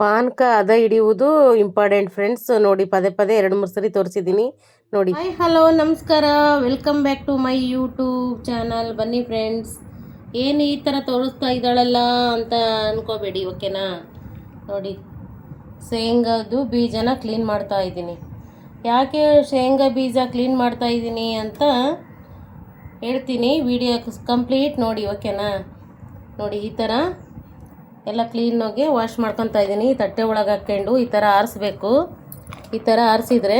ಪಾನಕ ಅದ ಹಿಡಿಯುವುದು ಇಂಪಾರ್ಟೆಂಟ್ ಫ್ರೆಂಡ್ಸ್. ನೋಡಿ ಪದೇ ಪದೇ 2-3 ಸರಿ ತೋರಿಸಿದ್ದೀನಿ ನೋಡಿ. ಹಾಯ್ ಹಲೋ ನಮಸ್ಕಾರ, welcome back to my YouTube channel. ಬನ್ನಿ ಫ್ರೆಂಡ್ಸ್, ಏನು ಈ ಥರ ತೋರಿಸ್ತಾ ಇದ್ದಾಳಲ್ಲ ಅಂತ ಅನ್ಕೋಬೇಡಿ, ಓಕೆನಾ. ನೋಡಿ ಶೇಂಗಾದು ಬೀಜನ ಕ್ಲೀನ್ ಮಾಡ್ತಾ ಇದ್ದೀನಿ. ಯಾಕೆ ಶೇಂಗಾ ಬೀಜ ಕ್ಲೀನ್ ಮಾಡ್ತಾ ಇದ್ದೀನಿ ಅಂತ ಹೇಳ್ತೀನಿ, ವಿಡಿಯೋ ಕಂಪ್ಲೀಟ್ ನೋಡಿ, ಓಕೆನಾ. ನೋಡಿ ಈ ಥರ ಎಲ್ಲ ಕ್ಲೀನಾಗಿ ವಾಶ್ ಮಾಡ್ಕೊತಾ ಇದ್ದೀನಿ. ತಟ್ಟೆ ಒಳಗೆ ಹಾಕ್ಕೊಂಡು ಈ ಥರ ಆರಿಸ್ಬೇಕು. ಈ ಥರ ಆರಿಸಿದ್ರೆ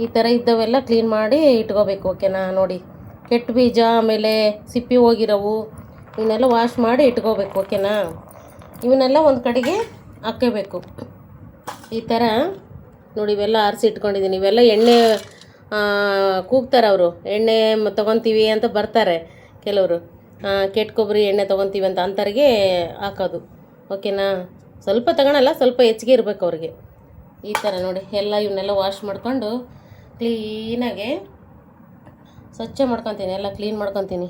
ಈ ಥರ ಇದ್ದವೆಲ್ಲ ಕ್ಲೀನ್ ಮಾಡಿ ಇಟ್ಕೋಬೇಕು, ಓಕೆನಾ. ನೋಡಿ ಕೆಟ್ಟ ಬೀಜ, ಆಮೇಲೆ ಸಿಪ್ಪಿ ಹೋಗಿರೋವು ಇವನ್ನೆಲ್ಲ ವಾಶ್ ಮಾಡಿ ಇಟ್ಕೋಬೇಕು, ಓಕೆನಾ. ಇವನ್ನೆಲ್ಲ ಒಂದು ಕಡೆಗೆ ಹಾಕ್ಕೋಬೇಕು. ಈ ಥರ ನೋಡಿ ಇವೆಲ್ಲ ಆರಿಸಿ ಇಟ್ಕೊಂಡಿದ್ದೀನಿ. ಇವೆಲ್ಲ ಎಣ್ಣೆ ಕೂಗ್ತಾರೆ ಅವರು, ಎಣ್ಣೆ ತೊಗೊತೀವಿ ಅಂತ ಬರ್ತಾರೆ ಕೆಲವರು, ಕೆಟ್ಟ ಕೊಬ್ಬರಿ ಎಣ್ಣೆ ತೊಗೊತೀವಿ ಅಂತ ಅಂಥವ್ರಿಗೆ ಹಾಕೋದು, ಓಕೆನಾ. ಸ್ವಲ್ಪ ತಗೊಳಲ್ಲ, ಸ್ವಲ್ಪ ಹೆಚ್ಚಿಗೆ ಇರಬೇಕು ಅವ್ರಿಗೆ. ಈ ಥರ ನೋಡಿ ಎಲ್ಲ ಇವನ್ನೆಲ್ಲ ವಾಶ್ ಮಾಡ್ಕೊಂಡು ಕ್ಲೀನಾಗೆ ಸ್ವಚ್ಛ ಮಾಡ್ಕೊತೀನಿ, ಎಲ್ಲ ಕ್ಲೀನ್ ಮಾಡ್ಕೊತೀನಿ.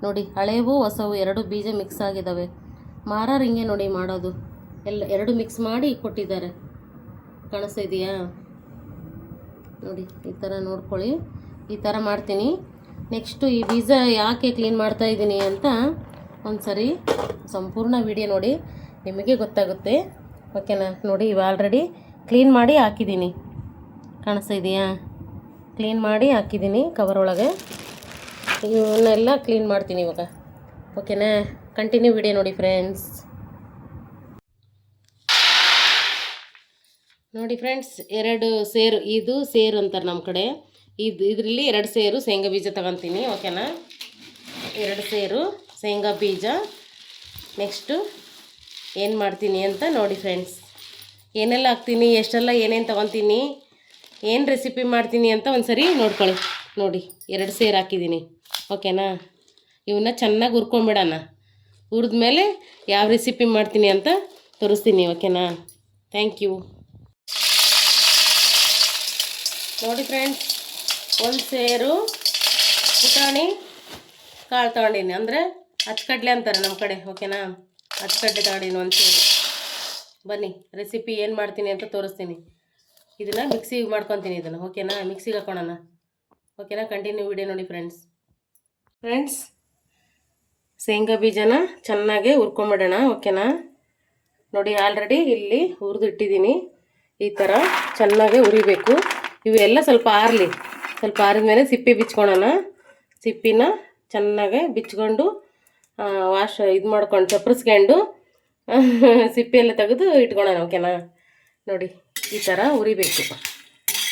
ನೋಡಿ ಹಳೇವು ಹೊಸವು ಎರಡು ಬೀಜ ಮಿಕ್ಸ್ ಆಗಿದ್ದಾವೆ. ಮಾರೋರು ಹಿಂಗೆ ನೋಡಿ ಮಾಡೋದು, ಎಲ್ಲ ಎರಡು ಮಿಕ್ಸ್ ಮಾಡಿ ಕೊಟ್ಟಿದ್ದಾರೆ. ಕಾಣಿಸ್ತಾ ಇದೆಯಾ? ನೋಡಿ ಈ ಥರ ನೋಡ್ಕೊಳ್ಳಿ, ಈ ಥರ ಮಾಡ್ತೀನಿ. ನೆಕ್ಸ್ಟು ಈ ಬೀಜ ಯಾಕೆ ಕ್ಲೀನ್ ಮಾಡ್ತಾ ಇದ್ದೀನಿ ಅಂತ ಒಂದು ಸರಿ ಸಂಪೂರ್ಣ ವಿಡಿಯೋ ನೋಡಿ, ನಿಮಗೆ ಗೊತ್ತಾಗುತ್ತೆ, ಓಕೆನಾ. ನೋಡಿ ಇವು ಆಲ್ರೆಡಿ ಕ್ಲೀನ್ ಮಾಡಿ ಹಾಕಿದ್ದೀನಿ, ಕಾಣಿಸ್ತಾ ಇದೆಯಾ? ಕ್ಲೀನ್ ಮಾಡಿ ಹಾಕಿದ್ದೀನಿ ಕವರ್ ಒಳಗೆ. ಇವನ್ನೆಲ್ಲ ಕ್ಲೀನ್ ಮಾಡ್ತೀನಿ ಇವಾಗ, ಓಕೆನಾ. ಕಂಟಿನ್ಯೂ ವಿಡಿಯೋ ನೋಡಿ ಫ್ರೆಂಡ್ಸ್. ನೋಡಿ ಫ್ರೆಂಡ್ಸ್, 2 ಸೇರು, ಇದು ಸೇರು ಅಂತಾರೆ ನಮ್ಮ ಕಡೆ. ಇದರಲ್ಲಿ 2 ಸೇರು ಶೇಂಗಾ ಬೀಜ ತಗೊತೀನಿ, ಓಕೆನಾ. 2 ಸೇರು ಶೇಂಗಾ ಬೀಜ. ನೆಕ್ಸ್ಟು ಏನು ಮಾಡ್ತೀನಿ ಅಂತ ನೋಡಿ ಫ್ರೆಂಡ್ಸ್. ಏನೆಲ್ಲ ಹಾಕ್ತೀನಿ, ಎಷ್ಟೆಲ್ಲ ಏನೇನು ತೊಗೊತೀನಿ, ಏನು ರೆಸಿಪಿ ಮಾಡ್ತೀನಿ ಅಂತ ಒಂದು ಸರಿ ನೋಡ್ಕೊಳ್ಳಿ. ನೋಡಿ 2 ಸೇರು ಹಾಕಿದ್ದೀನಿ, ಓಕೆನಾ. ಇವನ್ನ ಚೆನ್ನಾಗಿ ಹುರ್ಕೊಂಬಿಡೋಣ. ಹುರಿದ್ಮೇಲೆ ಯಾವ ರೆಸಿಪಿ ಮಾಡ್ತೀನಿ ಅಂತ ತೋರಿಸ್ತೀನಿ, ಓಕೆನಾ. Thank you. ನೋಡಿ ಫ್ರೆಂಡ್ಸ್, 1 ಸೇರು ಪುಟಾಣಿ ಕಾಳು ತೊಗೊಂಡಿನಿ, ಅಂದರೆ ಅಚ್ಚಕಡ್ಲೆ ಅಂತಾರೆ ನಮ್ಮ ಕಡೆ, ಓಕೆನಾ. ಅಚ್ಚಕಡ್ಲೆ ತೊಗೊಂಡಿನಿ 1 ಸೇರು. ಬನ್ನಿ ರೆಸಿಪಿ ಏನು ಮಾಡ್ತೀನಿ ಅಂತ ತೋರಿಸ್ತೀನಿ. ಇದನ್ನು ಮಿಕ್ಸಿಗೆ ಮಾಡ್ಕೊತೀನಿ, ಇದನ್ನು, ಓಕೆನಾ. ಮಿಕ್ಸಿಗೆ ಹಾಕೋಣ, ಓಕೆನಾ. ಕಂಟಿನ್ಯೂ ವಿಡಿಯೋ ನೋಡಿ ಫ್ರೆಂಡ್ಸ್. ಶೇಂಗಾ ಬೀಜನ ಚೆನ್ನಾಗೆ ಹುರ್ಕೊಂಬಿಡೋಣ, ಓಕೆನಾ. ನೋಡಿ ಆಲ್ರೆಡಿ ಇಲ್ಲಿ ಹುರಿದು ಇಟ್ಟಿದ್ದೀನಿ. ಈ ಥರ ಚೆನ್ನಾಗೆ ಹುರಿಬೇಕು. ಇವೆಲ್ಲ ಸ್ವಲ್ಪ ಆರಲಿ, ಸ್ವಲ್ಪ ಆರಿದ ಸಿಪ್ಪೆ ಬಿಚ್ಕೊಳೋಣ. ಸಿಪ್ಪಿನ ಚೆನ್ನಾಗೆ ಬಿಚ್ಕೊಂಡು ಇದು ಮಾಡ್ಕೊಂಡು ಚಪ್ಪರಿಸ್ಕೊಂಡು ಸಿಪ್ಪೆ ಎಲ್ಲ ತೆಗೆದು ಇಟ್ಕೊಳ್ಳೋಣ, ಓಕೆನಾ. ನೋಡಿ ಈ ಥರ ಉರಿಬೇಕು.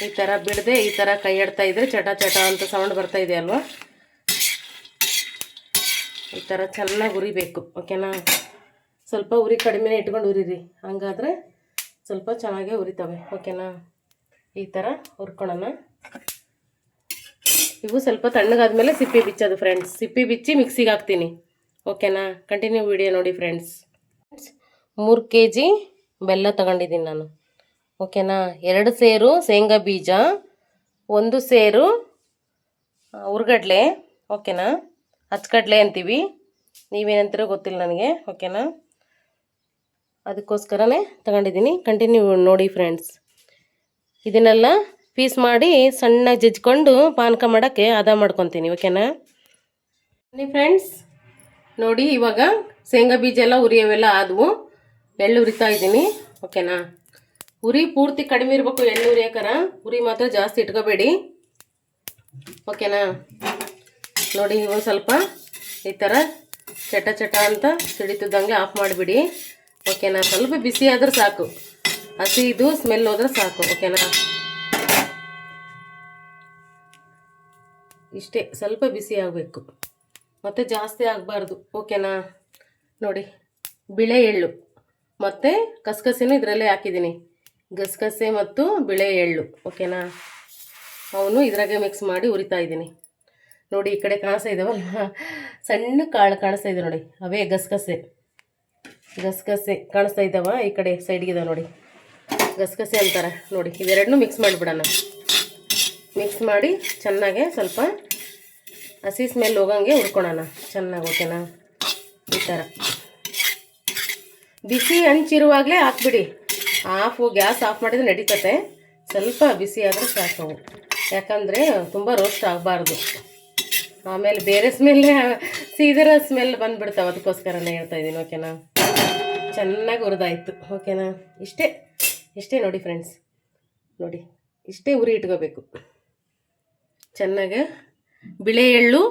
ಈ ಥರ ಬಿಡದೆ ಈ ಥರ ಕೈ ಆಡ್ತಾ ಇದ್ದರೆ ಚಟ ಚಟ ಅಂತ ಸೌಂಡ್ ಬರ್ತಾ ಇದೆ ಅಲ್ವಾ. ಈ ಥರ ಚೆನ್ನಾಗಿ ಉರಿಬೇಕು, ಓಕೆನಾ. ಸ್ವಲ್ಪ ಉರಿ ಕಡಿಮೆನೇ ಇಟ್ಕೊಂಡು ಉರಿರಿ, ಹಂಗಾದರೆ ಸ್ವಲ್ಪ ಚೆನ್ನಾಗೇ ಉರಿತವೆ, ಓಕೆನಾ. ಈ ಥರ ಹುರ್ಕೊಳ್ಳೋಣ. ಇವು ಸ್ವಲ್ಪ ತಣ್ಣಗಾದ್ಮೇಲೆ ಸಿಪ್ಪಿ ಬಿಚ್ಚೋದು ಫ್ರೆಂಡ್ಸ್. ಸಿಪ್ಪಿ ಬಿಚ್ಚಿ ಮಿಕ್ಸಿಗೆ ಹಾಕ್ತೀನಿ, ಓಕೆನಾ. ಕಂಟಿನ್ಯೂ ವಿಡಿಯೋ ನೋಡಿ ಫ್ರೆಂಡ್ಸ್. 3 kg ಬೆಲ್ಲ ತಗೊಂಡಿದ್ದೀನಿ ನಾನು, ಓಕೆನಾ. 2 ಸೇರು ಶೇಂಗಾ ಬೀಜ, 1 ಸೇರು ಹುರ್ಗಡ್ಲೆ, ಓಕೆನಾ. ಅಚ್ಚಕಡ್ಲೆ ಅಂತೀವಿ, ನೀವೇನಂತೀರೋ ಗೊತ್ತಿಲ್ಲ ನನಗೆ, ಓಕೆನಾ. ಅದಕ್ಕೋಸ್ಕರನೇ ತಗೊಂಡಿದ್ದೀನಿ. ಕಂಟಿನ್ಯೂ ನೋಡಿ ಫ್ರೆಂಡ್ಸ್. ಇದನ್ನೆಲ್ಲ ಪೀಸ್ ಮಾಡಿ ಸಣ್ಣಗೆ ಜಜ್ಕೊಂಡು ಪಾನಕ ಮಾಡೋಕ್ಕೆ ಹದ ಮಾಡ್ಕೊತೀನಿ, ಓಕೆನಾ. ಬನ್ನಿ ಫ್ರೆಂಡ್ಸ್, ನೋಡಿ ಇವಾಗ ಶೇಂಗಾ ಬೀಜ ಎಲ್ಲ ಉರಿಯವೆಲ್ಲ ಆದವು. ಎಳ್ಳು ಉರಿತಾ ಇದ್ದೀನಿ, ಓಕೆನಾ. ಉರಿ ಪೂರ್ತಿ ಕಡಿಮೆ ಇರಬೇಕು, ಎಳ್ಳು ಉರಿಯೋಕರ. ಉರಿ ಮಾತ್ರ ಜಾಸ್ತಿ ಇಟ್ಕೋಬೇಡಿ, ಓಕೆನಾ. ನೋಡಿ ಒಂದು ಸ್ವಲ್ಪ ಈ ಥರ ಚಟ ಚಟ ಅಂತ ಸಿಡಿತಿದ್ದಂಗೆ ಆಫ್ ಮಾಡಿಬಿಡಿ, ಓಕೆನಾ. ಸ್ವಲ್ಪ ಬಿಸಿ ಆದ್ರೆ ಸಾಕು, ಹಸಿ ಇದು ಸ್ಮೆಲ್ ಹೋದ್ರೆ ಸಾಕು, ಓಕೆನಾ. ಇಷ್ಟೇ, ಸ್ವಲ್ಪ ಬಿಸಿ ಆಗಬೇಕು, ಮತ್ತು ಜಾಸ್ತಿ ಆಗಬಾರ್ದು, ಓಕೆನಾ. ನೋಡಿ ಬಿಳೆ ಎಳ್ಳು ಮತ್ತು ಕಸಕಸೆನೂ ಇದರಲ್ಲೇ ಹಾಕಿದ್ದೀನಿ. ಗಸಗಸೆ ಮತ್ತು ಬಿಳೆ ಎಳ್ಳು, ಓಕೆನಾ. ಅವನು ಇದ್ರಾಗೆ ಮಿಕ್ಸ್ ಮಾಡಿ ಉರಿತಾ ಇದ್ದೀನಿ. ನೋಡಿ ಈ ಕಡೆ ಕಾಣಿಸ್ತಾ ಇದ್ದಾವಲ್ಲ ಸಣ್ಣ ಕಾಳು ಕಾಣಿಸ್ತಾ ಇದೆ ನೋಡಿ, ಅವೇ ಗಸಗಸೆ ಕಾಣಿಸ್ತಾ ಇದ್ದಾವ. ಈ ಕಡೆ ಸೈಡ್ಗಿದಾವೆ ನೋಡಿ, ಗಸಗಸೆ ಅಂತಾರೆ ನೋಡಿ. ಇವೆರಡನ್ನೂ ಮಿಕ್ಸ್ ಮಾಡಿಬಿಡೋಣ. ಮಿಕ್ಸ್ ಮಾಡಿ ಚೆನ್ನಾಗೆ ಸ್ವಲ್ಪ ಹಸಿ ಸ್ಮೆಲ್ ಹೋಗಂಗೆ ಹುರ್ಕೊಳೋಣ ಚೆನ್ನಾಗಿ, ಓಕೆನಾ. ಈ ಥರ ಬಿಸಿ ಹಂಚಿರುವಾಗಲೇ ಹಾಕ್ಬಿಡಿ. ಗ್ಯಾಸ್ ಆಫ್ ಮಾಡಿದ್ರೆ ನಡೀತತೆ. ಸ್ವಲ್ಪ ಬಿಸಿ ಆದರೆ ಸಾಕು, ಯಾಕಂದರೆ ತುಂಬ ರೋಸ್ಟ್ ಆಗಬಾರ್ದು. ಆಮೇಲೆ ಬೇರೆ ಸೀದರ ಸ್ಮೆಲ್ ಬಂದುಬಿಡ್ತಾವೆ. ಅದಕ್ಕೋಸ್ಕರನೇ ಹೇಳ್ತಾ ಇದ್ದೀನಿ. ಓಕೆನಾ, ಚೆನ್ನಾಗಿ ಹುರಿದಾಯ್ತು. ಓಕೆನಾ, ಇಷ್ಟೇ ನೋಡಿ ಫ್ರೆಂಡ್ಸ್, ನೋಡಿ ಇಷ್ಟೇ ಉರಿ ಇಟ್ಕೋಬೇಕು. ಚೆನ್ನಾಗಿ ಬಿಳೆ ಎಳ್ಳು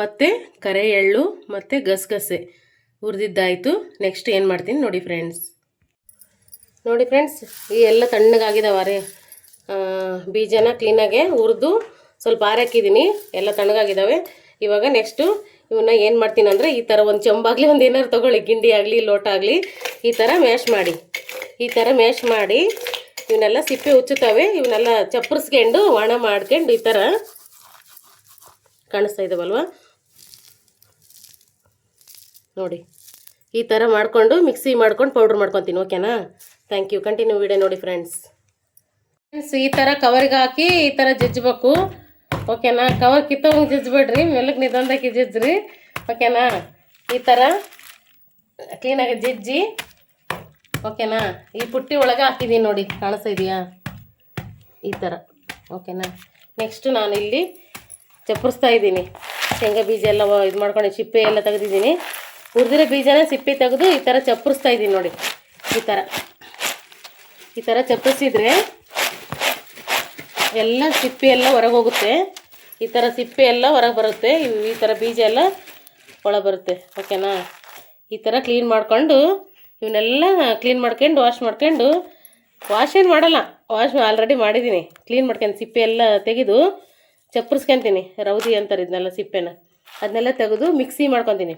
ಮತ್ತು ಕರೆ ಎಳ್ಳು ಮತ್ತು ಗಸಗಸೆ ಹುರಿದಿದ್ದಾಯಿತು. ನೆಕ್ಸ್ಟ್ ಏನು ಮಾಡ್ತೀನಿ ನೋಡಿ ಫ್ರೆಂಡ್ಸ್. ಈ ಎಲ್ಲ ತಣ್ಣಗಾಗಿದ್ದಾವೆ ಬೀಜನ ಕ್ಲೀನಾಗೆ ಹುರಿದು ಸ್ವಲ್ಪ ಆರಾಕಿದ್ದೀನಿ. ಎಲ್ಲ ತಣ್ಣಗಾಗಿದ್ದಾವೆ. ಇವಾಗ ನೆಕ್ಸ್ಟು ಇವನ್ನ ಏನು ಮಾಡ್ತೀನಿ ಅಂದರೆ, ಈ ಥರ ಒಂದು ಚೆಂಬಾಗಲಿ ಒಂದು ಏನಾರು ತೊಗೊಳ್ಳಿ, ಗಿಂಡಿ ಆಗಲಿ ಲೋಟ ಆಗಲಿ, ಈ ಥರ ಮ್ಯಾಶ್ ಮಾಡಿ ಇವನ್ನೆಲ್ಲ ಸಿಪ್ಪೆ ಉಚ್ಚುತ್ತವೆ. ಇವನ್ನೆಲ್ಲ ಚಪ್ಪರಿಸ್ಕೊಂಡು ಒಣ ಮಾಡ್ಕೊಂಡು ಈ ಥರ ಕಾಣಿಸ್ತಾ ಇದ್ದಾವಲ್ವ ನೋಡಿ, ಈ ಥರ ಮಾಡಿಕೊಂಡು ಮಿಕ್ಸಿ ಮಾಡ್ಕೊಂಡು ಪೌಡ್ರ್ ಮಾಡ್ಕೊತೀನಿ. ಓಕೆನಾ, ಥ್ಯಾಂಕ್ ಯು. ಕಂಟಿನ್ಯೂ ವಿಡಿಯೋ ನೋಡಿ ಫ್ರೆಂಡ್ಸ್. ಈ ಥರ ಕವರಿಗೆ ಹಾಕಿ ಈ ಥರ ಜಜ್ಜಬೇಕು. ಓಕೆನಾ, ಕವರ್ ಕಿತ್ತೋಗಿ ಜಜ್ಬೇಡ್ರಿ, ಮೆಲ್ಲಕ್ಕೆ ನಿಧಾನದಾಗಿ ಜಜ್ಜ್ರಿ. ಓಕೆನಾ, ಈ ಥರ ಕ್ಲೀನಾಗಿ ಜಜ್ಜಿ. ಓಕೆನಾ, ಈ ಪುಟ್ಟಿ ಒಳಗೆ ಹಾಕಿದ್ದೀನಿ ನೋಡಿ, ಕಾಣಿಸ್ತಾ ಇದೆಯಾ ಈ ಥರ. ಓಕೆನಾ, ನೆಕ್ಸ್ಟು ನಾನು ಇಲ್ಲಿ ಚಪ್ಪರಿಸ್ತಾ ಇದ್ದೀನಿ. ಶೇಂಗಾ ಬೀಜ ಎಲ್ಲ ಇದು ಮಾಡ್ಕೊಂಡು ಸಿಪ್ಪೆ ಎಲ್ಲ ತೆಗೆದಿದ್ದೀನಿ. ಹುರಿದಿರೋ ಬೀಜನ ಸಿಪ್ಪೆ ತೆಗೆದು ಈ ಥರ ಚಪ್ಪರಿಸ್ತಾ ಇದ್ದೀನಿ ನೋಡಿ. ಈ ಥರ ಚಪ್ಪರಿಸಿದ್ರೆ ಎಲ್ಲ ಸಿಪ್ಪೆ ಎಲ್ಲ ಹೊರಗೆ ಹೋಗುತ್ತೆ. ಈ ಥರ ಸಿಪ್ಪೆ ಎಲ್ಲ ಹೊರಗೆ ಬರುತ್ತೆ. ಈ ಥರ ಬೀಜ ಎಲ್ಲ ಒಳಗೆ ಬರುತ್ತೆ. ಓಕೆನಾ, ಈ ಥರ ಕ್ಲೀನ್ ಮಾಡಿಕೊಂಡು ಇವನ್ನೆಲ್ಲ ಕ್ಲೀನ್ ಮಾಡ್ಕೊಂಡು ವಾಶ್ ಏನು ಮಾಡಲ್ಲ, ವಾಶ್ ಆಲ್ರೆಡಿ ಮಾಡಿದ್ದೀನಿ. ಕ್ಲೀನ್ ಮಾಡ್ಕೊಂಡು ಸಿಪ್ಪೆ ಎಲ್ಲ ತೆಗೆದು ಚಪ್ಪರಿಸ್ಕೊತೀನಿ. ರೌದಿ ಅಂತಾರೆ ಇದನ್ನೆಲ್ಲ, ಸಿಪ್ಪೆನ ಅದನ್ನೆಲ್ಲ ತೆಗೆದು ಮಿಕ್ಸಿ ಮಾಡ್ಕೊತೀನಿ,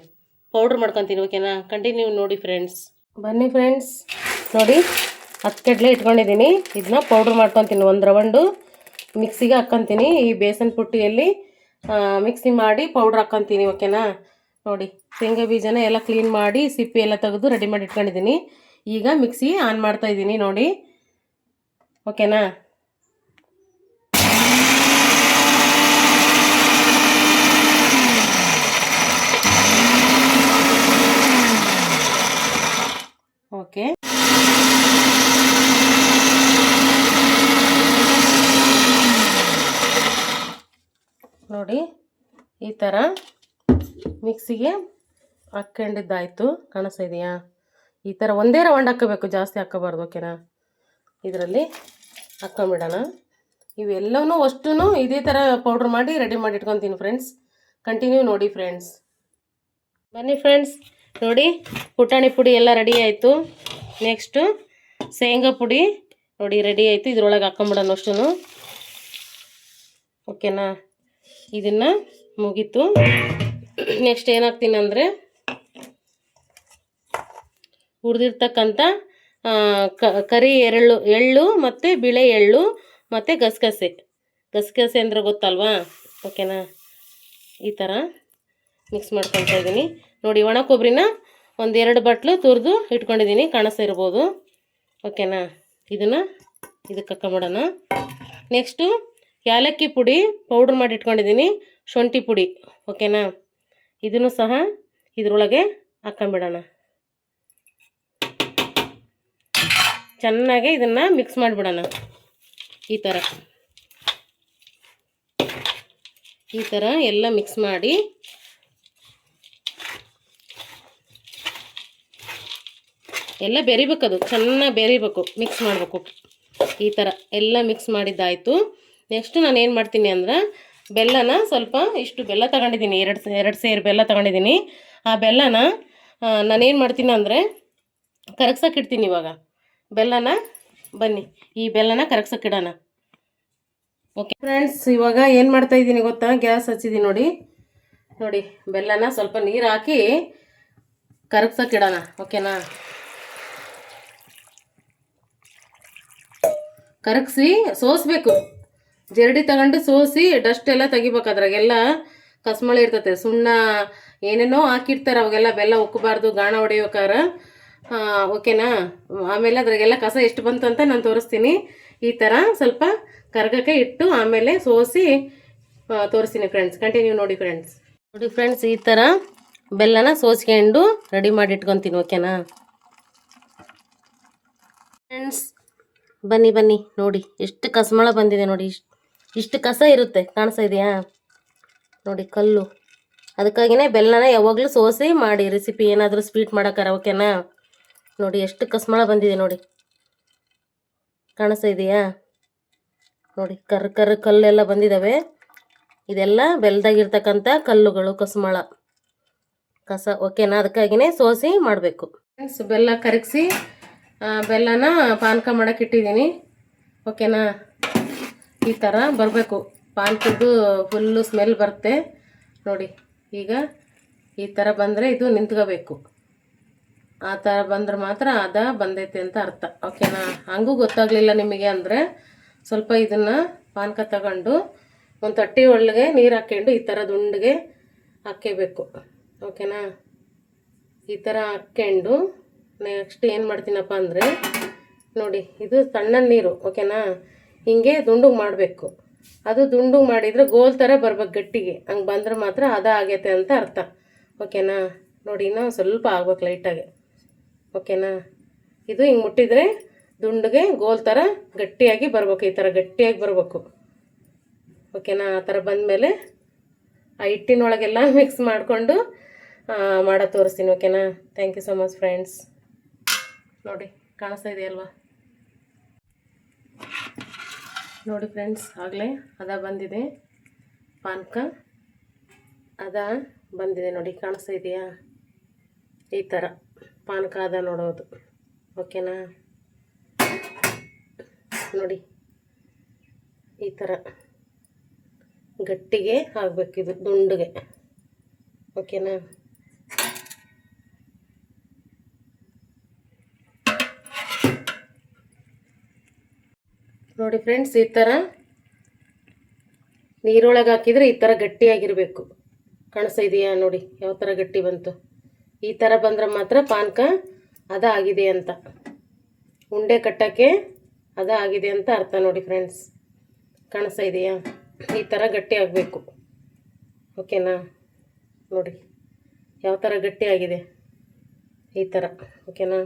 ಪೌಡ್ರ್ ಮಾಡ್ಕೊತೀನಿ. ಓಕೆನಾ, ಕಂಟಿನ್ಯೂ ನೋಡಿ ಫ್ರೆಂಡ್ಸ್. ಬನ್ನಿ ಫ್ರೆಂಡ್ಸ್, ನೋಡಿ 10 ಕಡಲೆ ಇಟ್ಕೊಂಡಿದ್ದೀನಿ. ಇದನ್ನ ಪೌಡ್ರ್ ಮಾಡ್ಕೊತೀನಿ. ಒಂದು ರೌಂಡು ಮಿಕ್ಸಿಗೆ ಹಾಕ್ಕೊತೀನಿ. ಈ ಬೇಸನ್ ಪುಟ್ಟಿಯಲ್ಲಿ ಮಿಕ್ಸಿ ಮಾಡಿ ಪೌಡ್ರ್ ಹಾಕ್ಕೊತೀನಿ. ಓಕೆನಾ, ನೋಡಿ ಶೇಂಗಾ ಬೀಜನ ಎಲ್ಲ ಕ್ಲೀನ್ ಮಾಡಿ ಸಿಪ್ಪೆ ಎಲ್ಲ ತೆಗೆದು ರೆಡಿ ಮಾಡಿ ಇಟ್ಕೊಂಡಿದ್ದೀನಿ. ಈಗ ಮಿಕ್ಸಿ ಆನ್ ಮಾಡ್ತಾ ಇದ್ದೀನಿ ನೋಡಿ. ಓಕೆನಾ, ಓಕೆ ನೋಡಿ, ಈ ಥರ ಮಿಕ್ಸಿಗೆ ಹಾಕ್ಕೊಂಡಿದ್ದಾಯಿತು. ಕಾಣಿಸ್ತಾ ಇದೆಯಾ? ಈ ಥರ ಒಂದೇ ರೌಂಡ್ ಹಾಕೋಬೇಕು, ಜಾಸ್ತಿ ಹಾಕೋಬಾರ್ದು. ಓಕೆನಾ, ಇದರಲ್ಲಿ ಹಾಕ್ಕೊಂಬಿಡೋಣ. ಇವೆಲ್ಲವೂ ಅಷ್ಟೂ ಇದೇ ಥರ ಪೌಡ್ರ್ ಮಾಡಿ ರೆಡಿ ಮಾಡಿ ಇಟ್ಕೊತೀನಿ ಫ್ರೆಂಡ್ಸ್. ಕಂಟಿನ್ಯೂ ನೋಡಿ ಫ್ರೆಂಡ್ಸ್. ಬನ್ನಿ ಫ್ರೆಂಡ್ಸ್, ನೋಡಿ ಪುಟಾಣಿ ಪುಡಿ ಎಲ್ಲ ರೆಡಿ ಆಯಿತು. ನೆಕ್ಸ್ಟು ಶೇಂಗಾ ಪುಡಿ ನೋಡಿ ರೆಡಿ ಆಯಿತು. ಇದ್ರೊಳಗೆ ಹಾಕ್ಕೊಂಬಿಡೋಣ ಅಷ್ಟೂ. ಓಕೆನಾ, ಇದನ್ನು ಮುಗೀತು. ನೆಕ್ಸ್ಟ್ ಏನಾಗ್ತೀನಿ ಅಂದರೆ, ಹುರಿದಿರ್ತಕ್ಕಂಥ ಕರಿ ಎಳ್ಳು ಮತ್ತು ಬಿಳೆ ಎಳ್ಳು ಮತ್ತು ಗಸಗಸೆ ಅಂದರೆ ಗೊತ್ತಲ್ವಾ? ಓಕೆನಾ, ಈ ಥರ ಮಿಕ್ಸ್ ಮಾಡ್ಕೊತಾ ಇದ್ದೀನಿ ನೋಡಿ. ಒಣ ಕೊಬ್ಬರಿನ 1-2 ಬಟ್ಲು ತುರಿದು ಇಟ್ಕೊಂಡಿದ್ದೀನಿ, ಕಾಣಿಸ್ತಾ ಇರ್ಬೋದು. ಓಕೆನಾ, ಇದಕ್ಕೆ ಹಾಕೊಂಬಿಡೋಣ. ನೆಕ್ಸ್ಟು ಏಲಕ್ಕಿ ಪುಡಿ ಪೌಡ್ರ್ ಮಾಡಿ ಇಟ್ಕೊಂಡಿದ್ದೀನಿ, ಶುಂಠಿ ಪುಡಿ. ಓಕೆನಾ, ಇದನ್ನು ಸಹ ಇದರೊಳಗೆ ಹಾಕ್ಕೊಂಬಿಡೋಣ. ಚೆನ್ನಾಗಿ ಇದನ್ನು ಮಿಕ್ಸ್ ಮಾಡಿಬಿಡೋಣ. ಈ ಥರ ಎಲ್ಲ ಮಿಕ್ಸ್ ಮಾಡಿ ಎಲ್ಲ ಬೆರಿಬೇಕದು, ಚೆನ್ನಾಗಿ ಬೆರಿಬೇಕು, ಮಿಕ್ಸ್ ಮಾಡಬೇಕು. ಈ ಥರ ಎಲ್ಲ ಮಿಕ್ಸ್ ಮಾಡಿದ್ದಾಯಿತು. ನೆಕ್ಸ್ಟು ನಾನು ಏನು ಮಾಡ್ತೀನಿ ಅಂದ್ರೆ, ಬೆಲ್ಲನ ಸ್ವಲ್ಪ ಇಷ್ಟು ಬೆಲ್ಲ ತಗೊಂಡಿದ್ದೀನಿ, ಎರಡು ಸೇರು ಬೆಲ್ಲ ತಗೊಂಡಿದ್ದೀನಿ. ಆ ಬೆಲ್ಲನ ನಾನೇನು ಮಾಡ್ತೀನಿ ಅಂದರೆ ಕರಗ್ಸೋಕ್ಕಿಡ್ತೀನಿ. ಇವಾಗ ಬೆಲ್ಲನ ಬನ್ನಿ ಈ ಬೆಲ್ಲನ ಕರಗ್ಸೋಕ್ಕಿಡೋಣ. ಓಕೆ ಫ್ರೆಂಡ್ಸ್, ಇವಾಗ ಏನು ಮಾಡ್ತಾಯಿದ್ದೀನಿ ಗೊತ್ತಾ, ಗ್ಯಾಸ್ ಹಚ್ಚಿದ್ದೀನಿ ನೋಡಿ ಬೆಲ್ಲನ ಸ್ವಲ್ಪ ನೀರು ಹಾಕಿ ಕರಗ್ಸೋಕ್ಕಿಡೋಣ. ಓಕೆನಾ, ಕರಗಿಸಿ ಸೋಸಬೇಕು. ಜರಡಿ ತಗೊಂಡು ಸೋಸಿ ಡಸ್ಟ್ ಎಲ್ಲ ತೆಗಿಬೇಕು. ಅದ್ರಾಗೆಲ್ಲ ಕಸ್ಮಳೆ ಇರ್ತದೆ, ಸುಣ್ಣ ಏನೇನೋ ಹಾಕಿರ್ತಾರೆ, ಅವಾಗೆಲ್ಲ ಬೆಲ್ಲ ಉಕ್ಕಬಾರ್ದು ಗಾಣ ಹೊಡೆಯೋಕಾರ. ಓಕೆನಾ, ಆಮೇಲೆ ಅದ್ರಾಗೆಲ್ಲ ಕಸ ಎಷ್ಟು ಬಂತು ಅಂತ ನಾನು ತೋರಿಸ್ತೀನಿ. ಈ ಥರ ಸ್ವಲ್ಪ ಕರ್ಗಕ್ಕೆ ಇಟ್ಟು ಆಮೇಲೆ ಸೋಸಿ ತೋರಿಸ್ತೀನಿ ಫ್ರೆಂಡ್ಸ್. ಕಂಟಿನ್ಯೂ ನೋಡಿ ಫ್ರೆಂಡ್ಸ್. ನೋಡಿ ಫ್ರೆಂಡ್ಸ್, ಈ ಥರ ಬೆಲ್ಲನ ಸೋಸ್ಕೊಂಡು ರೆಡಿ ಮಾಡಿ ಇಟ್ಕೊತೀನಿ. ಓಕೆನಾ, ಫ್ರೆಂಡ್ಸ್ ಬನ್ನಿ ಬನ್ನಿ ನೋಡಿ ಎಷ್ಟು ಕಸ್ಮಳ ಬಂದಿದೆ ನೋಡಿ. ಇಷ್ಟು ಕಸ ಇರುತ್ತೆ, ಕಾಣಿಸ್ತಾ ಇದೆಯಾ ನೋಡಿ ಕಲ್ಲು. ಅದಕ್ಕಾಗಿಯೇ ಬೆಲ್ಲನ ಯಾವಾಗಲೂ ಸೋಸಿ ಮಾಡಿ ರೆಸಿಪಿ ಏನಾದರೂ ಸ್ವೀಟ್ ಮಾಡೋಕ್ಕಾರ ಓಕೆನಾ. ನೋಡಿ ಎಷ್ಟು ಕಸ್ಮಳ ಬಂದಿದೆ ನೋಡಿ, ಕಾಣಿಸ್ತಾ ಇದೆಯಾ ನೋಡಿ. ಕರ್ರ ಕಲ್ಲೆಲ್ಲ ಬಂದಿದ್ದಾವೆ. ಇದೆಲ್ಲ ಬೆಲ್ಲದಾಗಿರ್ತಕ್ಕಂಥ ಕಲ್ಲುಗಳು, ಕಸ್ಮಳ ಕಸ ಓಕೆನಾ. ಅದಕ್ಕಾಗಿಯೇ ಸೋಸಿ ಮಾಡಬೇಕು ಫ್ರೆಂಡ್ಸ್. ಬೆಲ್ಲ ಕರಗಿಸಿ ಬೆಲ್ಲನ ಪಾನಕ ಮಾಡೋಕೆ ಇಟ್ಟಿದ್ದೀನಿ ಓಕೆನಾ. ಈ ಥರ ಬರಬೇಕು, ಪಾನಕದ್ದು ಫುಲ್ಲು ಸ್ಮೆಲ್ ಬರುತ್ತೆ ನೋಡಿ. ಈಗ ಈ ಥರ ಬಂದರೆ ಇದು ನಿಂತ್ಕೋಬೇಕು. ಆ ಥರ ಬಂದ್ರೆ ಮಾತ್ರ ಅದ ಬಂದೈತೆ ಅಂತ ಅರ್ಥ ಓಕೆನಾ. ಹಂಗೂ ಗೊತ್ತಾಗಲಿಲ್ಲ ನಿಮಗೆ ಅಂದರೆ ಸ್ವಲ್ಪ ಇದನ್ನು ಪಾನಕ ತಗೊಂಡು ಒಂದು ತಟ್ಟೆ ಒಳಗೆ ನೀರು ಹಾಕ್ಕೊಂಡು ಈ ಥರ ದುಂಡಿಗೆ ಹಾಕ್ಕೋಬೇಕು ಓಕೆನಾ. ಈ ಥರ ಹಾಕ್ಕೊಂಡು ನೆಕ್ಸ್ಟ್ ಏನು ಮಾಡ್ತೀನಪ್ಪ ಅಂದರೆ ನೋಡಿ, ಇದು ಸಣ್ಣ ನೀರು ಓಕೆನಾ. ಹಿಂಗೆ ದುಂಡುಗೆ ಮಾಡಬೇಕು. ಅದು ದುಂಡುಗೆ ಮಾಡಿದರೆ ಗೋಲ್ ಥರ ಬರ್ಬೇಕು ಗಟ್ಟಿಗೆ. ಹಂಗೆ ಬಂದ್ರೆ ಮಾತ್ರ ಅದ ಆಗೈತೆ ಅಂತ ಅರ್ಥ ಓಕೆನಾ. ನೋಡಿ ಇನ್ನೂ ಸ್ವಲ್ಪ ಆಗ್ಬೇಕು ಲೈಟಾಗಿ ಓಕೆನಾ. ಇದು ಹಿಂಗೆ ಮುಟ್ಟಿದರೆ ದುಂಡಿಗೆ ಗೋಲ್ ಥರ ಗಟ್ಟಿಯಾಗಿ ಬರ್ಬೇಕು, ಈ ಥರ ಗಟ್ಟಿಯಾಗಿ ಬರಬೇಕು ಓಕೆನಾ. ಆ ಥರ ಬಂದಮೇಲೆ ಆ ಹಿಟ್ಟಿನೊಳಗೆಲ್ಲ ಮಿಕ್ಸ್ ಮಾಡಿಕೊಂಡು ಮಾಡೋ ತೋರಿಸ್ತೀನಿ ಓಕೆನಾ. Thank you so much friends. ನೋಡಿ ಕಾಣಿಸ್ತಾ ಇದೆಯಲ್ವಾ ನೋಡಿ ಫ್ರೆಂಡ್ಸ್. ಆಗಲೇ ಅದ ಬಂದಿದೆ ಪಾನಕ, ಅದ ಬಂದಿದೆ ನೋಡಿ, ಕಾಣಿಸ್ತಾ ಇದೆಯಾ. ಈ ಥರ ಪಾನಕ ಅದ ನೋಡೋದು ಓಕೆನಾ. ನೋಡಿ ಈ ಥರ ಗಟ್ಟಿಗೆ ಆಗಬೇಕಿದು ದುಂಡಿಗೆ ಓಕೆನಾ. ನೋಡಿ ಫ್ರೆಂಡ್ಸ್, ಈ ಥರ ನೀರೊಳಗೆ ಹಾಕಿದರೆ ಈ ಥರ ಗಟ್ಟಿಯಾಗಿರಬೇಕು. ಕಾಣಿಸ್ತಾ ಇದೆಯಾ ನೋಡಿ ಯಾವ ಥರ ಗಟ್ಟಿ ಬಂತು. ಈ ಥರ ಬಂದರೆ ಮಾತ್ರ ಪಾನಕ ಅದ ಆಗಿದೆ ಅಂತ, ಉಂಡೆ ಕಟ್ಟೋಕ್ಕೆ ಅದ ಆಗಿದೆ ಅಂತ ಅರ್ಥ ನೋಡಿ ಫ್ರೆಂಡ್ಸ್. ಕಾಣಿಸ್ತಾ ಇದೆಯಾ, ಈ ಥರ ಗಟ್ಟಿ ಆಗಬೇಕು ಓಕೆನಾ. ನೋಡಿ ಯಾವ ಥರ ಗಟ್ಟಿ ಆಗಿದೆ, ಈ ಥರ ಓಕೆನಾ.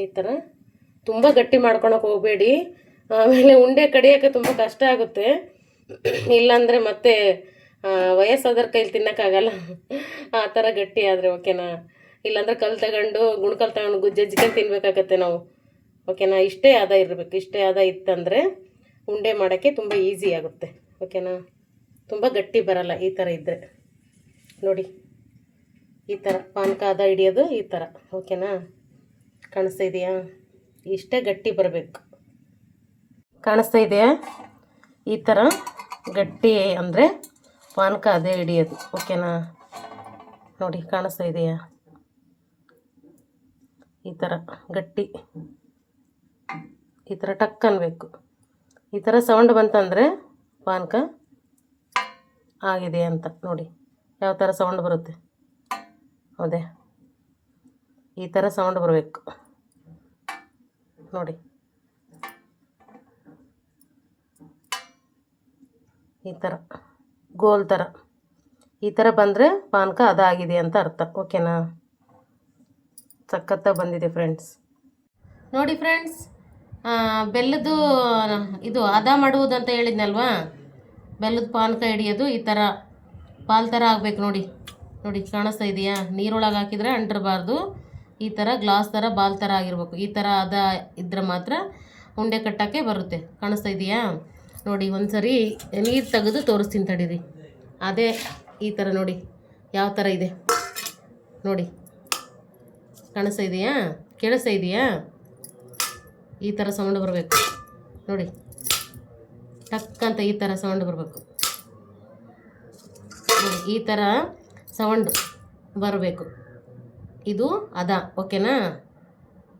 ಈ ಥರ ತುಂಬ ಗಟ್ಟಿ ಮಾಡ್ಕೊಳಕ್ಕೆ ಹೋಗಬೇಡಿ, ಆಮೇಲೆ ಉಂಡೆ ಕಡಿಯೋಕ್ಕೆ ತುಂಬ ಕಷ್ಟ ಆಗುತ್ತೆ. ಇಲ್ಲಾಂದರೆ ಮತ್ತೆ ವಯಸ್ಸಾದ್ರ ಕೈಲಿ ತಿನ್ನೋಕ್ಕಾಗಲ್ಲ ಆ ಥರ ಗಟ್ಟಿ ಆದರೆ ಓಕೆನಾ. ಇಲ್ಲಾಂದ್ರೆ ಕಲ್ಲು ತಗೊಂಡು ಗುಣ್ಕಲ್ ತಗೊಂಡು ಜಜ್ಜಿಕೊಂಡು ತಿನ್ಬೇಕಾಗತ್ತೆ ನಾವು ಓಕೆನಾ. ಇಷ್ಟೇ ಆದ ಇರಬೇಕು, ಇಷ್ಟೇ ಆದ ಇತ್ತಂದರೆ ಉಂಡೆ ಮಾಡೋಕ್ಕೆ ತುಂಬ ಈಸಿ ಆಗುತ್ತೆ ಓಕೆನಾ. ತುಂಬ ಗಟ್ಟಿ ಬರಲ್ಲ ಈ ಥರ ಇದ್ದರೆ. ನೋಡಿ ಈ ಥರ ಪಾನಕ ಅದ ಹಿಡಿಯೋದು ಈ ಥರ ಓಕೆನಾ. ಕಾಣಿಸ್ತಾ ಇದೆಯಾ, ಇಷ್ಟೇ ಗಟ್ಟಿ ಬರಬೇಕು. ಕಾಣಿಸ್ತಾ ಇದೆಯಾ, ಈ ಥರ ಗಟ್ಟಿ ಅಂದರೆ ಪಾನಕ ಅದೇ ಹಿಡಿಯೋದು ಓಕೆನಾ. ನೋಡಿ ಕಾಣಿಸ್ತಾ ಇದೆಯಾ, ಈ ಥರ ಗಟ್ಟಿ, ಈ ಥರ ಟಕ್ ಅನ್ಬೇಕು. ಈ ಥರ ಸೌಂಡ್ ಬಂತಂದರೆ ಪಾನಕ ಆಗಿದೆ ಅಂತ. ನೋಡಿ ಯಾವ ಥರ ಸೌಂಡ್ ಬರುತ್ತೆ, ಹೌದೇ ಈ ಥರ ಸೌಂಡ್ ಬರಬೇಕು ನೋಡಿ. ಈ ಥರ ಗೋಲ್ ಥರ ಈ ಥರ ಬಂದರೆ ಪಾನಕ ಅದಾಗಿದೆ ಅಂತ ಅರ್ಥ ಓಕೆನಾ. ಸಖತ್ತಾಗಿ ಬಂದಿದೆ ಫ್ರೆಂಡ್ಸ್. ನೋಡಿ ಫ್ರೆಂಡ್ಸ್, ಬೆಲ್ಲದ್ದು ಇದು ಹದ ಮಾಡುವುದಂತ ಹೇಳಿದ್ನಲ್ವಾ, ಬೆಲ್ಲದ ಪಾನಕ ಹಿಡಿಯೋದು ಈ ಥರ ಪಾಲ್ ಥರ ಆಗಬೇಕು ನೋಡಿ. ನೋಡಿ ಕಾಣಿಸ್ತಾ ಇದೆಯಾ, ನೀರೊಳಗೆ ಹಾಕಿದರೆ ಅಂಟಿರಬಾರ್ದು, ಈ ಥರ ಗ್ಲಾಸ್ ಥರ ಬಾಲ್ ಥರ ಆಗಿರ್ಬೇಕು. ಈ ಥರ ಅದ ಇದ್ರೆ ಮಾತ್ರ ಉಂಡೆ ಕಟ್ಟೋಕ್ಕೆ ಬರುತ್ತೆ. ಕಾಣಿಸ್ತಾ ಇದೆಯಾ ನೋಡಿ. ಒಂದು ಸರಿ ನೀರು ತೆಗೆದು ತೋರಿಸ್ತೀನಿ ತಡೀರಿ. ಅದೇ ಈ ಥರ ನೋಡಿ ಯಾವ ಥರ ಇದೆ ನೋಡಿ, ಕಾಣಿಸ್ತಾ ಇದೆಯಾ, ಕೇಳಿಸ್ತಾ ಇದೆಯಾ. ಈ ಥರ ಸೌಂಡ್ ಬರಬೇಕು ನೋಡಿ, ಟಕ್ ಅಂತ ಈ ಥರ ಸೌಂಡ್ ಬರಬೇಕು ನೋಡಿ. ಈ ಥರ ಸೌಂಡ್ ಬರಬೇಕು, ಇದು ಅದ ಓಕೆನಾ.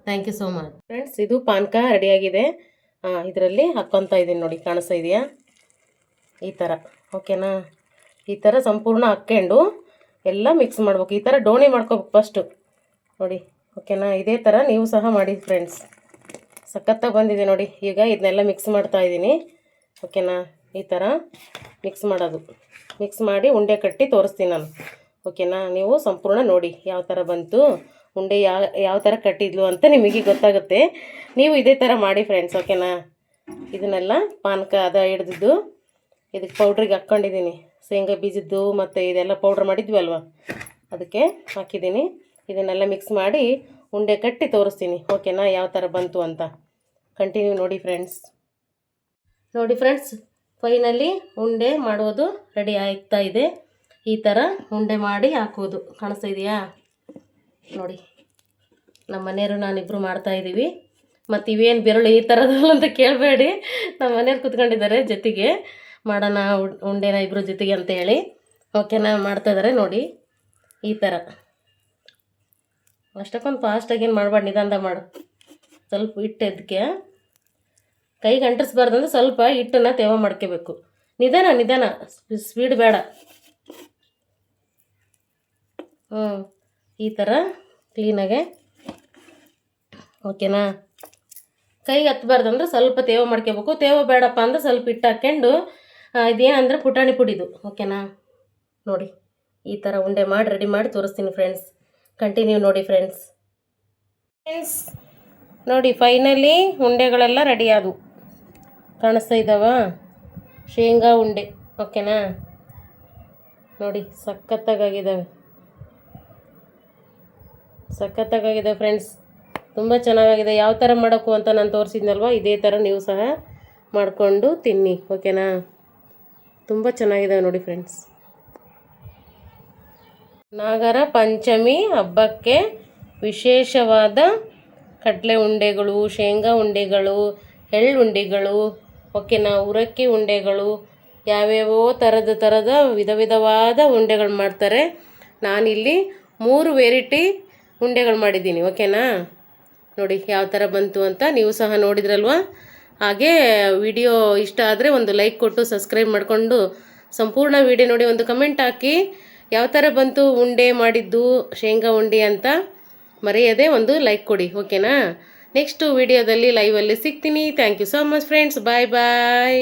Thank you so much friends. ಇದು ಪಾನಕ ರೆಡಿಯಾಗಿದೆ, ಇದರಲ್ಲಿ ಹಾಕ್ಕೊತಾ ಇದ್ದೀನಿ ನೋಡಿ, ಕಾಣಿಸ್ತಾ ಇದೆಯಾ ಈ ಥರ ಓಕೆನಾ. ಈ ಥರ ಸಂಪೂರ್ಣ ಹಾಕ್ಕೊಂಡು ಎಲ್ಲ ಮಿಕ್ಸ್ ಮಾಡ್ಬೇಕು. ಈ ಥರ ಡೋಣಿ ಮಾಡ್ಕೋಬೇಕು ಫಸ್ಟು ನೋಡಿ ಓಕೆನಾ. ಇದೇ ಥರ ನೀವು ಸಹ ಮಾಡಿ ಫ್ರೆಂಡ್ಸ್. ಸಖತ್ತಾಗಿ ಬಂದಿದೆ ನೋಡಿ. ಈಗ ಇದನ್ನೆಲ್ಲ ಮಿಕ್ಸ್ ಮಾಡ್ತಾ ಇದ್ದೀನಿ ಓಕೆನಾ. ಈ ಥರ ಮಿಕ್ಸ್ ಮಾಡೋದು, ಮಿಕ್ಸ್ ಮಾಡಿ ಉಂಡೆ ಕಟ್ಟಿ ತೋರಿಸ್ತೀನಿ ನಾನು ಓಕೆನಾ. ನೀವು ಸಂಪೂರ್ಣ ನೋಡಿ ಯಾವ ಥರ ಬಂತು ಉಂಡೆ ಯಾವ ಥರ ಕಟ್ಟಿದ್ಲು ಅಂತ ನಿಮಗೆ ಗೊತ್ತಾಗುತ್ತೆ. ನೀವು ಇದೇ ಥರ ಮಾಡಿ ಫ್ರೆಂಡ್ಸ್, ಓಕೆನಾ. ಇದನ್ನೆಲ್ಲ ಪಾನಕ ಹಿಡ್ದಿದ್ದು ಇದಕ್ಕೆ ಪೌಡ್ರಿಗೆ ಹಾಕ್ಕೊಂಡಿದ್ದೀನಿ. ಶೇಂಗಾ ಬೀಜದ್ದು ಮತ್ತು ಇದೆಲ್ಲ ಪೌಡ್ರ್ ಮಾಡಿದ್ವಿ ಅಲ್ವ, ಅದಕ್ಕೆ ಹಾಕಿದ್ದೀನಿ. ಇದನ್ನೆಲ್ಲ ಮಿಕ್ಸ್ ಮಾಡಿ ಉಂಡೆ ಕಟ್ಟಿ ತೋರಿಸ್ತೀನಿ, ಓಕೆನಾ, ಯಾವ ಥರ ಬಂತು ಅಂತ. ಕಂಟಿನ್ಯೂ ನೋಡಿ ಫ್ರೆಂಡ್ಸ್. ನೋಡಿ ಫ್ರೆಂಡ್ಸ್, ಫೈನಲಿ ಉಂಡೆ ಮಾಡೋದು ರೆಡಿ ಆಗ್ತಾ ಇದೆ. ಈ ಥರ ಉಂಡೆ ಮಾಡಿ ಹಾಕೋದು ಕಾಣಿಸ್ತಾ ಇದೆಯಾ ನೋಡಿ. ನಮ್ಮ ಮನೆಯವರು ನಾನಿಬ್ಬರು ಮಾಡ್ತಾಯಿದ್ದೀವಿ. ಮತ್ತು ಇವೇನು ಬೆರಳು ಈ ಥರದಲ್ಲ ಅಂತ ಕೇಳಬೇಡಿ, ನಮ್ಮ ಮನೆಯವ್ರು ಕೂತ್ಕೊಂಡಿದ್ದಾರೆ ಜೊತೆಗೆ, ಮಾಡೋಣ ಉಂಡೆನ ಇಬ್ಬರು ಜೊತೆಗೆ ಅಂತ ಹೇಳಿ, ಓಕೆನಾ. ಮಾಡ್ತಾಯಿದ್ದಾರೆ ನೋಡಿ ಈ ಥರ. ಅಷ್ಟಕ್ಕೊಂದು ಫಾಸ್ಟಾಗೇನು ಮಾಡಬೇಡ, ನಿಧಾನದ ಮಾಡು. ಸ್ವಲ್ಪ ಹಿಟ್ಟು ಅದಕ್ಕೆ ಕೈಗೆ ಅಂಟಿಸ್ಬಾರ್ದಂದ್ರೆ ಸ್ವಲ್ಪ ಹಿಟ್ಟನ್ನು ತೇವ ಮಾಡ್ಕೋಬೇಕು. ನಿಧಾನ, ಸ್ಪೀಡ್ ಬೇಡ. ಈ ಥರ ಕ್ಲೀನಾಗೆ, ಓಕೆನಾ. ಕೈಗೆ ಹತ್ತಬಾರ್ದಂದ್ರೆ ಸ್ವಲ್ಪ ತೇವ ಮಾಡ್ಕೋಬೇಕು. ತೇವ ಬೇಡಪ್ಪ ಅಂದ್ರೆ ಸ್ವಲ್ಪ ಹಿಟ್ಟು ಹಾಕ್ಕೊಂಡು, ಇದೇನಂದ್ರೆ ಪುಟಾಣಿ ಪುಡಿದು, ಓಕೆನಾ. ನೋಡಿ ಈ ಥರ ಉಂಡೆ ಮಾಡಿ ರೆಡಿ ಮಾಡಿ ತೋರಿಸ್ತೀನಿ ಫ್ರೆಂಡ್ಸ್. ಕಂಟಿನ್ಯೂ ನೋಡಿ ಫ್ರೆಂಡ್ಸ್. ನೋಡಿ ಫೈನಲಿ ಉಂಡೆಗಳೆಲ್ಲ ರೆಡಿ ಆದವು, ಕಾಣಿಸ್ತಾ ಇದ್ದಾವ ಶೇಂಗಾ ಉಂಡೆ, ಓಕೆನಾ. ನೋಡಿ ಸಖತ್ತಾಗಿದ್ದಾವೆ ಫ್ರೆಂಡ್ಸ್, ತುಂಬ ಚೆನ್ನಾಗಿದೆ. ಯಾವ ಥರ ಮಾಡೋಕ್ಕೂ ಅಂತ ನಾನು ತೋರಿಸಿದ್ನಲ್ವ, ಇದೇ ಥರ ನೀವು ಸಹ ಮಾಡಿಕೊಂಡು ತಿನ್ನಿ, ಓಕೆನಾ. ತುಂಬ ಚೆನ್ನಾಗಿದ್ದಾವೆ ನೋಡಿ ಫ್ರೆಂಡ್ಸ್. ನಾಗರ ಪಂಚಮಿ ಹಬ್ಬಕ್ಕೆ ವಿಶೇಷವಾದ ಕಡಲೆ ಉಂಡೆಗಳು, ಶೇಂಗಾ ಉಂಡೆಗಳು, ಎಳ್ಳು ಉಂಡೆಗಳು, ಓಕೆನಾ, ಉರಕ್ಕಿ ಉಂಡೆಗಳು, ಯಾವ್ಯಾವೋ ಥರದ ವಿಧವಾದ ಉಂಡೆಗಳು ಮಾಡ್ತಾರೆ. ನಾನಿಲ್ಲಿ 3 ವೆರೈಟಿ ಉಂಡೆಗಳು ಮಾಡಿದ್ದೀನಿ, ಓಕೆನಾ. ನೋಡಿ ಯಾವ ಥರ ಬಂತು ಅಂತ. ನೀವು ಸಹ ನೋಡಿದ್ರಲ್ವ. ಹಾಗೆ ವಿಡಿಯೋ ಇಷ್ಟ ಆದರೆ ಒಂದು ಲೈಕ್ ಕೊಟ್ಟು ಸಬ್ಸ್ಕ್ರೈಬ್ ಮಾಡಿಕೊಂಡು ಸಂಪೂರ್ಣ ವಿಡಿಯೋ ನೋಡಿ ಒಂದು ಕಮೆಂಟ್ ಹಾಕಿ ಯಾವ ಥರ ಬಂತು ಉಂಡೆ ಮಾಡಿದ್ದು ಶೇಂಗಾ ಉಂಡೆ ಅಂತ ಮರೆಯದೆ ಒಂದು ಲೈಕ್ ಕೊಡಿ, ಓಕೆನಾ. ನೆಕ್ಸ್ಟು ವಿಡಿಯೋದಲ್ಲಿ ಲೈವಲ್ಲಿ ಸಿಗ್ತೀನಿ. Thank you so much friends. Bye.